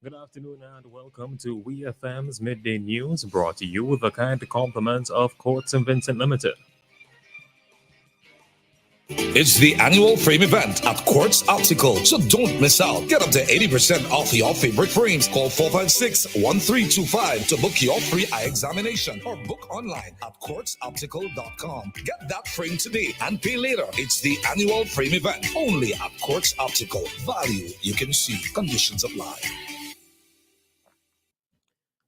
Good afternoon and welcome to WEFM's Midday News, brought to you with the kind compliments of Courts and Vincent Limited. It's the annual frame event at Quartz Optical, so don't miss out. Get up to 80% off your favorite frames. Call 456-1325 to book your free eye examination or book online at quartzoptical.com. Get that frame today and pay later. It's the annual frame event only at Quartz Optical. Value you can see. Conditions apply.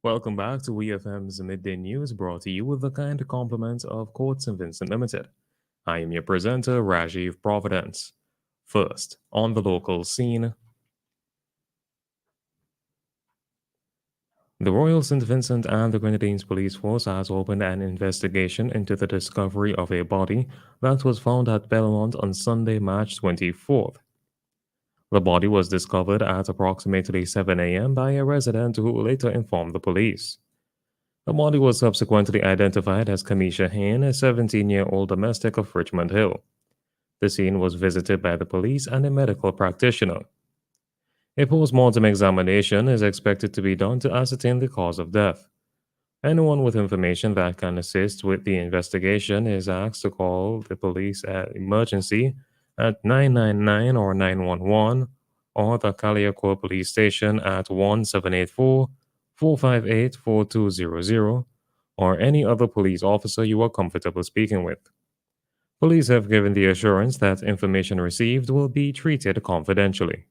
Welcome back to WEFM's Midday News, brought to you with the kind compliments of Courts and Vincent Limited. I am your presenter, Rajiv Providence. First, on the local scene, the Royal St. Vincent and the Grenadines Police Force has opened an investigation into the discovery of a body that was found at Belmont on Sunday, March 24th. The body was discovered at approximately 7 a.m. by a resident who later informed the police. The body was subsequently identified as Kamisha Hain, a 17-year-old domestic of Richmond Hill. The scene was visited by the police and a medical practitioner. A post-mortem examination is expected to be done to ascertain the cause of death. Anyone with information that can assist with the investigation is asked to call the police at emergency at 999 or 911 or the Kaliako Police Station at 1784-458-4200 or any other police officer you are comfortable speaking with. Police have given the assurance that information received will be treated confidentially.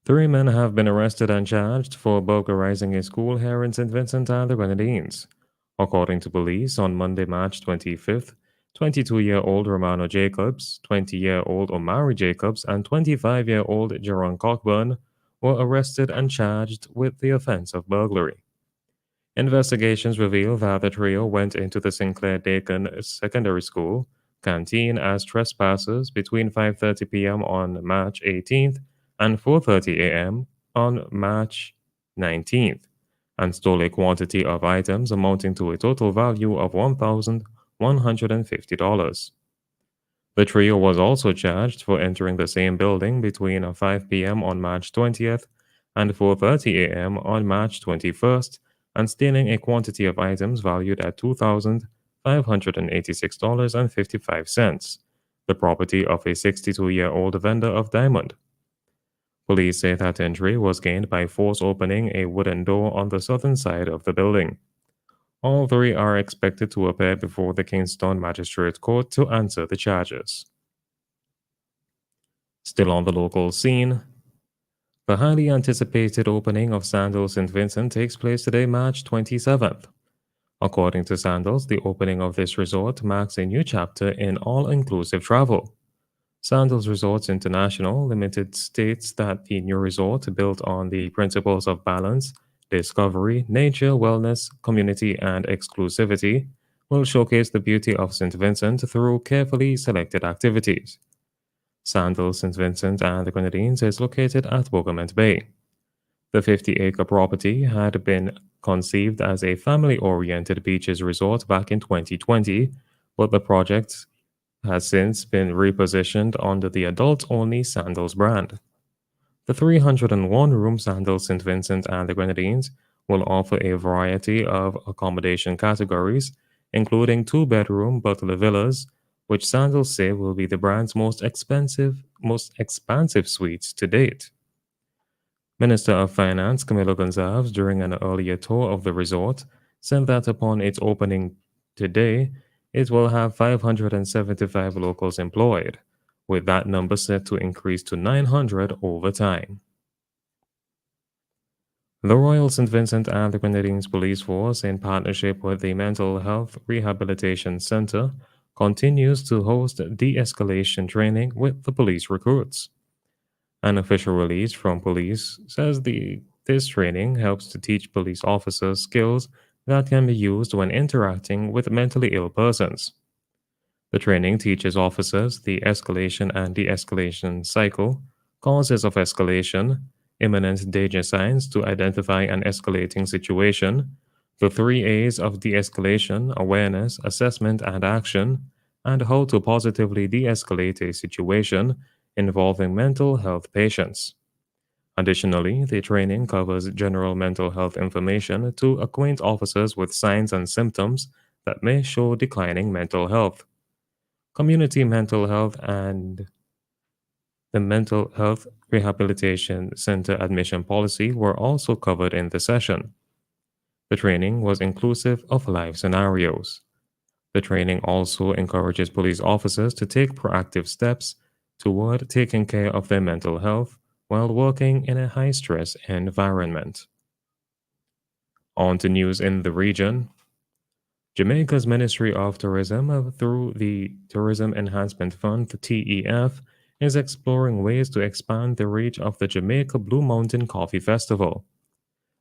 3 men have been arrested and charged for burglarizing a school here in St. Vincent and the Grenadines. According to police, on Monday, March 25th, 22-year-old Romano Jacobs, 20-year-old Omari Jacobs, and 25-year-old Jerron Cockburn were arrested and charged with the offense of burglary. Investigations reveal that the trio went into the Sinclair Dakin Secondary School canteen as trespassers between 5:30 p.m. on March 18th and 4:30 a.m. on March 19th, and stole a quantity of items amounting to a total value of $1,150. The trio was also charged for entering the same building between 5 p.m. on March 20th and 4:30 a.m. on March 21st and stealing a quantity of items valued at $2,586.55, the property of a 62-year-old vendor of diamond. Police say that entry was gained by force opening a wooden door on the southern side of the building. All three are expected to appear before the Kingston Magistrate Court to answer the charges. Still on the local scene, the highly anticipated opening of Sandals St. Vincent takes place today, March 27th. According to Sandals, the opening of this resort marks a new chapter in all-inclusive travel. Sandals Resorts International Limited states that the new resort, built on the principles of balance, discovery, nature, wellness, community, and exclusivity, will showcase the beauty of St. Vincent through carefully selected activities. Sandals St. Vincent and the Grenadines is located at Bournemouth Bay. The 50-acre property had been conceived as a family-oriented beaches resort back in 2020, but the project has since been repositioned under the adult-only Sandals brand. The 301-room Sandals St. Vincent and the Grenadines will offer a variety of accommodation categories, including two-bedroom butler villas, which Sandals say will be the brand's most expansive suites to date. Minister of Finance Camilo Gonzalez, during an earlier tour of the resort, said that upon its opening today, it will have 575 locals employed, with that number set to increase to 900 over time. The Royal St. Vincent and the Grenadines Police Force, in partnership with the Mental Health Rehabilitation Center, continues to host de-escalation training with the police recruits. An official release from police says this training helps to teach police officers skills that can be used when interacting with mentally ill persons. The training teaches officers the escalation and de-escalation cycle, causes of escalation, imminent danger signs to identify an escalating situation, the 3 A's of de-escalation: awareness, assessment, and action, and how to positively de-escalate a situation involving mental health patients. Additionally, the training covers general mental health information to acquaint officers with signs and symptoms that may show declining mental health. Community mental health and the Mental Health Rehabilitation Center admission policy were also covered in the session. The training was inclusive of live scenarios. The training also encourages police officers to take proactive steps toward taking care of their mental health while working in a high stress environment. On to news in the region. Jamaica's Ministry of Tourism, through the Tourism Enhancement Fund, the TEF, is exploring ways to expand the reach of the Jamaica Blue Mountain Coffee Festival.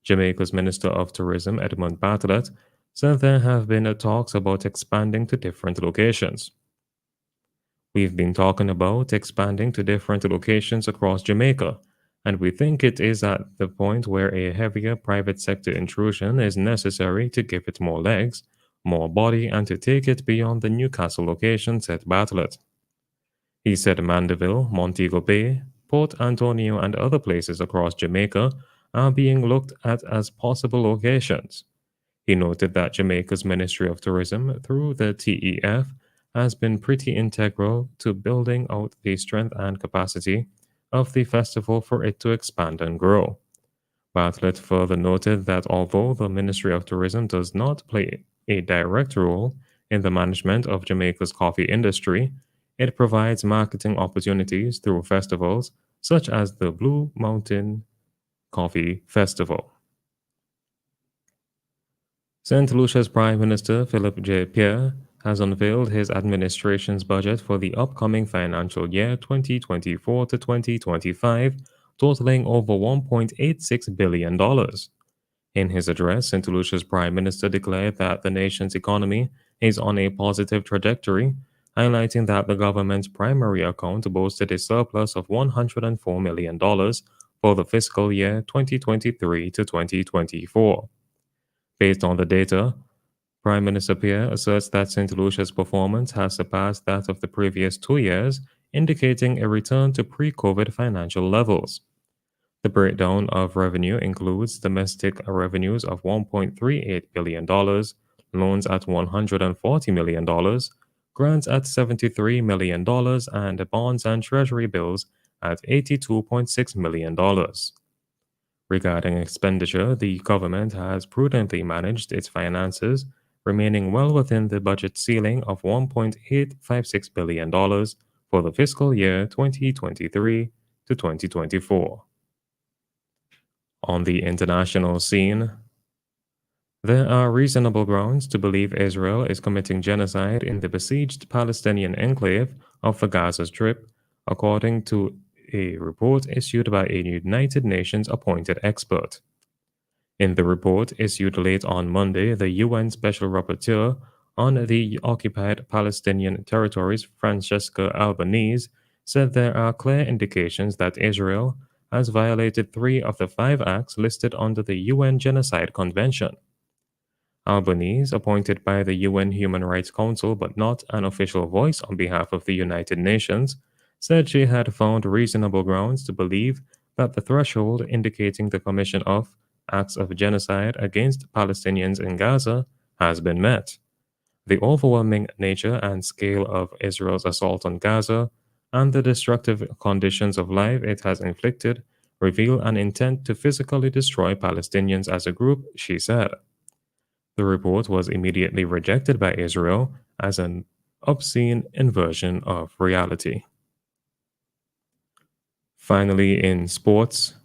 Jamaica's Minister of Tourism, Edmund Bartlett, said there have been talks about expanding to different locations. We've been talking about expanding to different locations across Jamaica, and we think it is at the point where a heavier private sector intrusion is necessary to give it more legs, more body, and to take it beyond the Newcastle location, said Bartlett. He said Mandeville, Montego Bay, Port Antonio, and other places across Jamaica are being looked at as possible locations. He noted that Jamaica's Ministry of Tourism, through the TEF, has been pretty integral to building out the strength and capacity of the festival for it to expand and grow. Bartlett further noted that although the Ministry of Tourism does not play a direct role in the management of Jamaica's coffee industry, it provides marketing opportunities through festivals such as the Blue Mountain Coffee Festival. St. Lucia's Prime Minister Philip J. Pierre has unveiled his administration's budget for the upcoming financial year 2024 to 2025, totaling over $1.86 billion. In his address, St. Lucia's Prime Minister declared that the nation's economy is on a positive trajectory, highlighting that the government's primary account boasted a surplus of $104 million for the fiscal year 2023 to 2024. Based on the data, Prime Minister Pierre asserts that St. Lucia's performance has surpassed that of the previous 2 years, indicating a return to pre-COVID financial levels. The breakdown of revenue includes domestic revenues of $1.38 billion, loans at $140 million, grants at $73 million, and bonds and treasury bills at $82.6 million. Regarding expenditure, the government has prudently managed its finances, remaining well within the budget ceiling of $1.856 billion for the fiscal year 2023 to 2024. On the international scene, there are reasonable grounds to believe Israel is committing genocide in the besieged Palestinian enclave of the Gaza Strip, according to a report issued by a United Nations appointed expert. In the report issued late on Monday, the UN Special Rapporteur on the occupied Palestinian territories, Francesca Albanese, said there are clear indications that Israel has violated 3 of the 5 acts listed under the UN Genocide Convention. Albanese, appointed by the UN Human Rights Council but not an official voice on behalf of the United Nations, said she had found reasonable grounds to believe that the threshold indicating the commission of acts of genocide against Palestinians in Gaza has been met. The overwhelming nature and scale of Israel's assault on Gaza and the destructive conditions of life it has inflicted reveal an intent to physically destroy Palestinians as a group, she said. The report was immediately rejected by Israel as an obscene inversion of reality. Finally, in sports,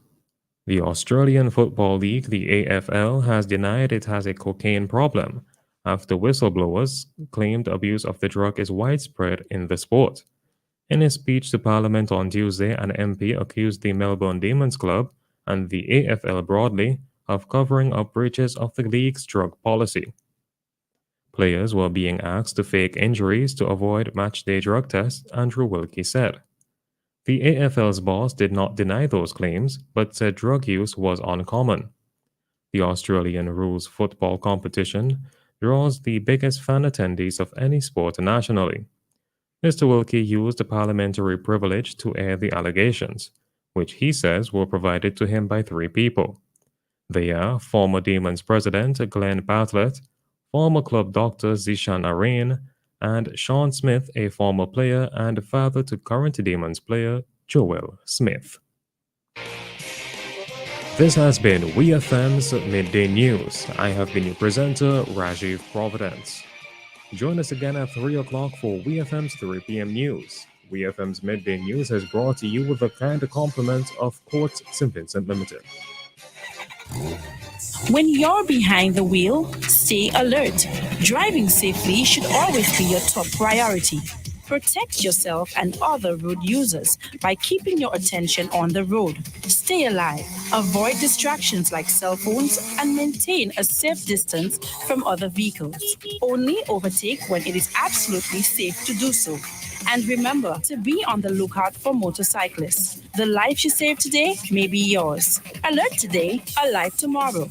the Australian Football League, the AFL, has denied it has a cocaine problem after whistleblowers claimed abuse of the drug is widespread in the sport. In a speech to Parliament on Tuesday, an MP accused the Melbourne Demons Club and the AFL broadly of covering up breaches of the league's drug policy. Players were being asked to fake injuries to avoid matchday drug tests, Andrew Wilkie said. The AFL's boss did not deny those claims, but said drug use was uncommon. The Australian rules football competition draws the biggest fan attendees of any sport nationally. Mr. Wilkie used the parliamentary privilege to air the allegations, which he says were provided to him by three people. They are former Demons president Glenn Bartlett, former club doctor Zishan Areen, and Sean Smith, a former player and father to current Demons player Joel Smith. This has been WEFM's Midday News. I have been your presenter, Rajiv Providence. Join us again at 3 o'clock for WEFM's 3 p.m. news. WEFM's Midday News is brought to you with the kind compliment of Quartz St. Vincent Limited. When you're behind the wheel, stay alert. Driving safely should always be your top priority. Protect yourself and other road users by keeping your attention on the road. Stay alive. Avoid distractions like cell phones and maintain a safe distance from other vehicles. Only overtake when it is absolutely safe to do so. And remember to be on the lookout for motorcyclists. The life you save today may be yours. Alert today, alive tomorrow.